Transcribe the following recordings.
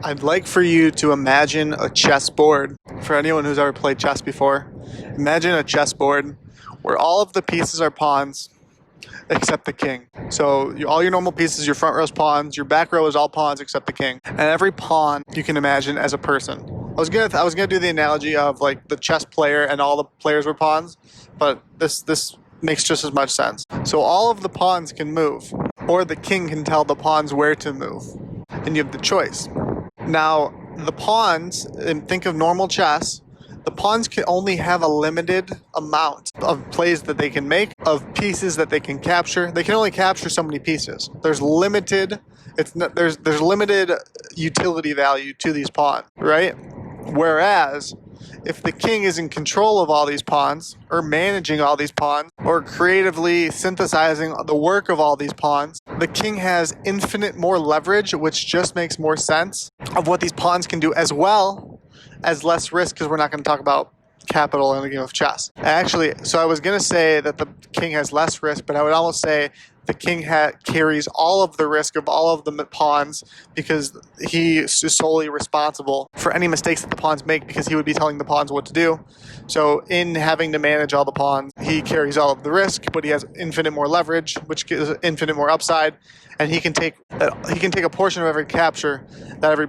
I'd like for you to imagine a chessboard. For anyone who's ever played chess before, imagine a chessboard where all of the pieces are pawns except the king. So all your normal pieces, your front row is pawns, your back row is all pawns except the king. And every pawn you can imagine as a person. I was gonna do the analogy of like the chess player and all the players were pawns, but this makes just as much sense. So all of the pawns can move, or the king can tell the pawns where to move, and you have the choice. Now, the pawns, and think of normal chess, the pawns can only have a limited amount of plays that they can make, of pieces that they can capture. They can only capture so many pieces. There's limited utility value to these pawns, right? Whereas, if the king is in control of all these pawns, or managing all these pawns, or creatively synthesizing the work of all these pawns, the king has infinite more leverage, which just makes more sense of what these pawns can do, as well as less risk, because we're not going to talk about capital in a game of chess. Actually, so I was going to say that the king has less risk, but I would almost say the king carries all of the risk of all of the pawns, because he is solely responsible for any mistakes that the pawns make, because he would be telling the pawns what to do. So in having to manage all the pawns, he carries all of the risk, but he has infinite more leverage, which gives infinite more upside, and he can take a portion of every capture that every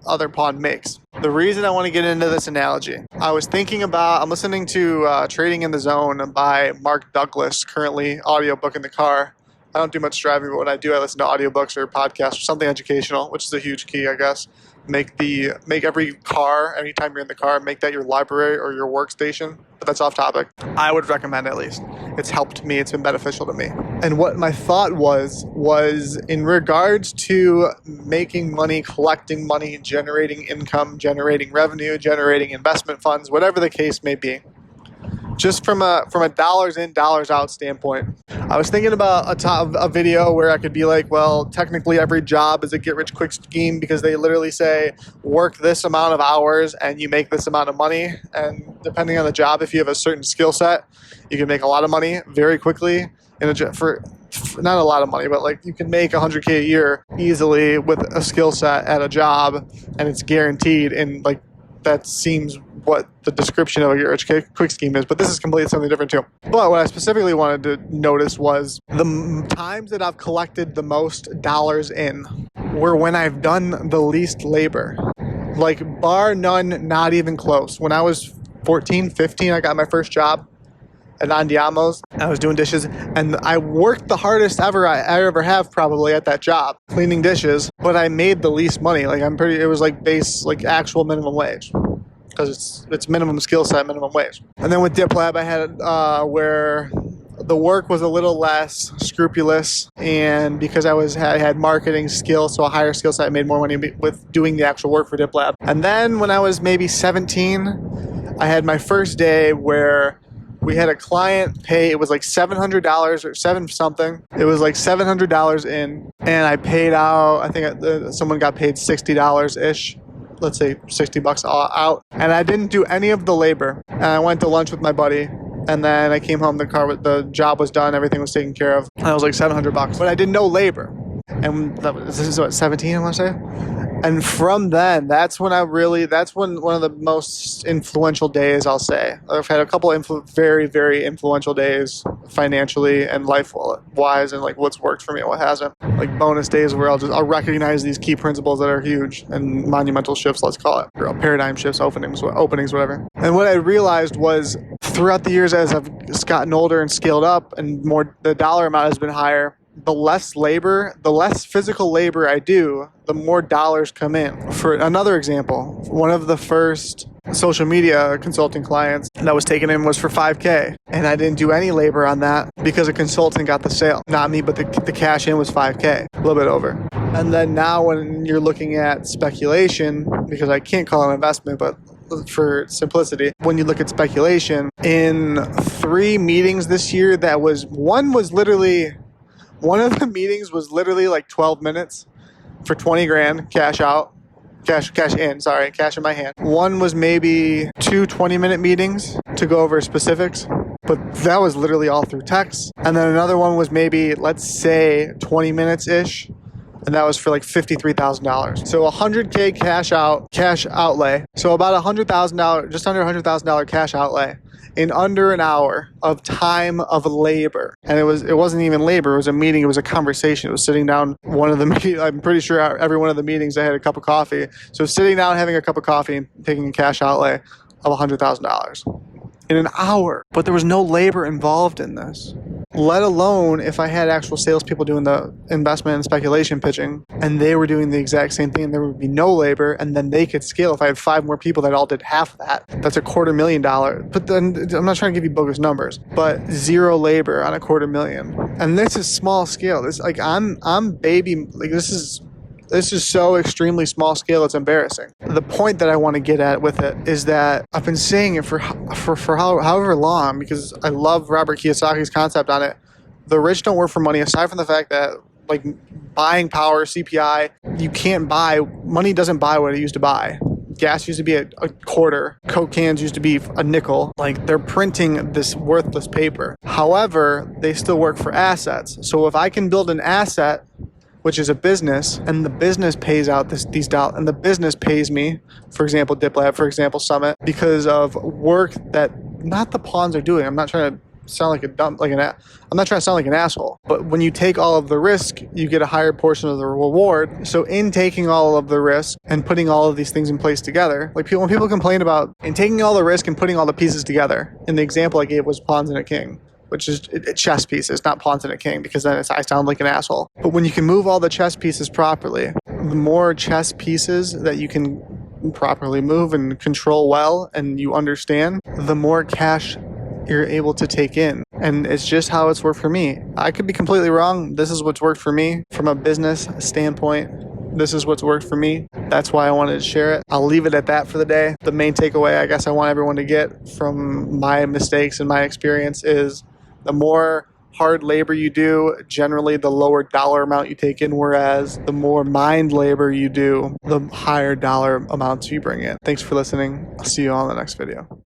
other pawn makes. The reason I want to get into this analogy, I'm listening to Trading in the Zone by Mark Douglas, currently audiobook in the car. I don't do much driving, but when I do, I listen to audiobooks or podcasts or something educational, which is a huge key, I guess. Make every car, anytime you're in the car, make that your library or your workstation. But that's off topic. I would recommend, at least. It's helped me. It's been beneficial to me. And what my thought was in regards to making money, collecting money, generating income, generating revenue, generating investment funds, whatever the case may be. Just from a dollars in, dollars out standpoint, I was thinking about a video where I could be like, well, technically every job is a get-rich-quick scheme, because they literally say work this amount of hours and you make this amount of money. And depending on the job, if you have a certain skill set, you can make a lot of money very quickly for not a lot of money, but like you can make $100K a year easily with a skill set at a job, and it's guaranteed. And like that seems what the description of a get-rich quick scheme is, but this is completely something different too. But what I specifically wanted to notice was the times that I've collected the most dollars in were when I've done the least labor. Like bar none, not even close. When I was 14, 15, I got my first job at Andiamo's. I was doing dishes, and I worked the hardest I ever have probably at that job, cleaning dishes, but I made the least money. Like it was like actual minimum wage, because it's minimum skill set, minimum wage. And then with Dip Lab, I had where the work was a little less scrupulous, and because I had marketing skills, so a higher skill set, I made more money with doing the actual work for Dip Lab. And then when I was maybe 17, I had my first day where we had a client pay, it was like $700 or seven something. It was like $700 in, and I paid out, I think someone got paid $60-ish. Let's say $60 out. And I didn't do any of the labor. And I went to lunch with my buddy, and then I came home, the job was done, everything was taken care of. And I was like $700, but I did no labor. And this is what, 17, I want to say? And from then, that's when one of the most influential days, I'll say. I've had a couple very, very influential days financially and life-wise, and like what's worked for me and what hasn't. Like bonus days where I'll recognize these key principles that are huge and monumental shifts, let's call it, or paradigm shifts, openings, whatever. And what I realized was throughout the years as I've gotten older and scaled up and the dollar amount has been higher, the less physical labor I do, the more dollars come in. For another example, one of the first social media consulting clients that was taken in was for $5K, and I didn't do any labor on that because a consultant got the sale. Not me, but the cash in was $5K, a little bit over. And then now when you're looking at speculation, because I can't call it an investment, but for simplicity, when you look at speculation, in 3 meetings this year, one of the meetings was literally like 12 minutes for 20 grand cash in my hand. One was maybe 2 20-minute meetings to go over specifics, but that was literally all through text. And then another one was maybe, let's say 20 minutes-ish and that was for like $53,000. So $100K cash outlay. So about $100,000, just under $100,000 cash outlay in under an hour of time of labor. And it wasn't even labor, it was a meeting, it was a conversation. It was sitting down I'm pretty sure every one of the meetings I had a cup of coffee. So sitting down, having a cup of coffee and taking a cash outlay of $100,000 in an hour. But there was no labor involved in this. Let alone if I had actual salespeople doing the investment and speculation pitching, and they were doing the exact same thing, and there would be no labor, and then they could scale. If I had 5 more people that all did half of that, that's $250,000. But then I'm not trying to give you bogus numbers, but 0 labor on $250,000, and this is small scale. This like I'm baby like this is so extremely small scale, it's embarrassing. The point that I want to get at with it is that I've been saying it for however long, because I love Robert Kiyosaki's concept on it. The rich don't work for money, aside from the fact that, like, buying power, CPI, money doesn't buy what it used to buy. Gas used to be a quarter. Coke cans used to be a nickel. Like, they're printing this worthless paper. However, they still work for assets. So if I can build an asset, which is a business, and the business pays out these dollars, and the business pays me, for example, DipLab, for example, Summit, because of work that not the pawns are doing. I'm not trying to sound like I'm not trying to sound like an asshole, but when you take all of the risk, you get a higher portion of the reward. So in taking all of the risk and putting all of these things in place together, like when people complain about in taking all the risk and putting all the pieces together, and the example I gave was pawns and a king, which is chess pieces, not pawns and a king, because then I sound like an asshole. But when you can move all the chess pieces properly, the more chess pieces that you can properly move and control well, and you understand, the more cash you're able to take in. And it's just how it's worked for me. I could be completely wrong. This is what's worked for me from a business standpoint. This is what's worked for me. That's why I wanted to share it. I'll leave it at that for the day. The main takeaway I guess I want everyone to get from my mistakes and my experience is the more hard labor you do, generally the lower dollar amount you take in, whereas the more mind labor you do, the higher dollar amounts you bring in. Thanks for listening. I'll see you all in the next video.